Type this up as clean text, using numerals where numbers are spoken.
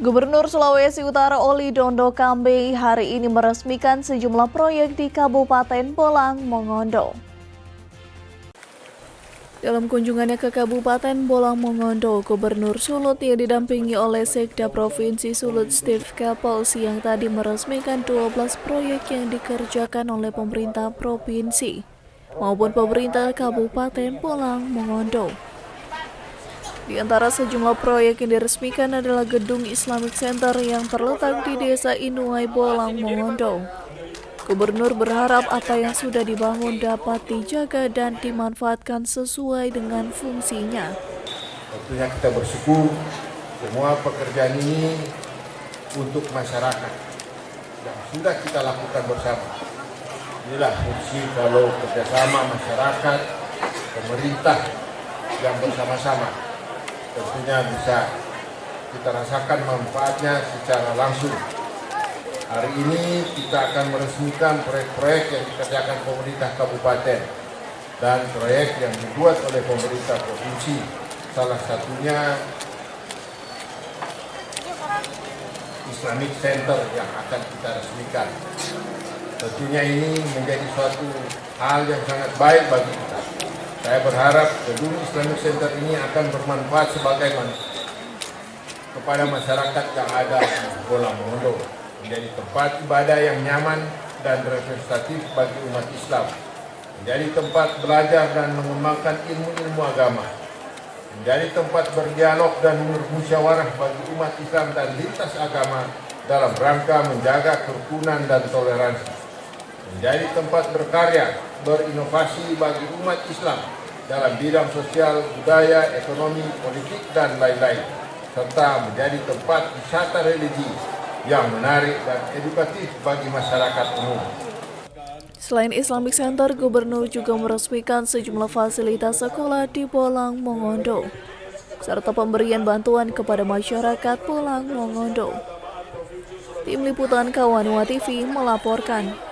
Gubernur Sulawesi Utara Oli Dondo Kambe hari ini meresmikan sejumlah proyek di Kabupaten Bolang Mongondo. Dalam kunjungannya ke Kabupaten Bolang Mongondo, Gubernur Sulut yang didampingi oleh Sekda Provinsi Sulut Steve Kapel siang tadi meresmikan 12 proyek yang dikerjakan oleh pemerintah provinsi maupun pemerintah Kabupaten Bolang Mongondo. Di antara sejumlah proyek yang diresmikan adalah Gedung Islamic Center yang terletak di Desa Inuai Bolang Mongondo. Gubernur berharap apa yang sudah dibangun dapat dijaga dan dimanfaatkan sesuai dengan fungsinya. Tentunya kita bersyukur semua pekerjaan ini untuk masyarakat yang sudah kita lakukan bersama. Inilah fungsi kalau kerjasama masyarakat, pemerintah yang bersama-sama. Tentunya bisa kita rasakan manfaatnya secara langsung. Hari ini kita akan meresmikan proyek-proyek yang dikerjakan pemerintah kabupaten dan proyek yang dibuat oleh pemerintah provinsi. Salah satunya Islamic Center yang akan kita resmikan. Tentunya ini menjadi suatu hal yang sangat baik bagi kita. Saya berharap gedung Islamic Center ini akan bermanfaat kepada masyarakat yang ada di Bolang Mongondo, menjadi tempat ibadah yang nyaman dan representatif bagi umat Islam, menjadi tempat belajar dan mengembangkan ilmu-ilmu agama, menjadi tempat berdialog dan bermusyawarah bagi umat Islam dan lintas agama dalam rangka menjaga kerukunan dan toleransi, menjadi tempat berkarya, berinovasi bagi umat Islam dalam bidang sosial, budaya, ekonomi, politik, dan lain-lain, serta menjadi tempat wisata religi yang menarik dan edukatif bagi masyarakat umum. Selain Islamic Center, Gubernur juga meresmikan sejumlah fasilitas sekolah di Bolang Mongondo, serta pemberian bantuan kepada masyarakat Bolang Mongondo. Tim Liputan Kawanua TV melaporkan.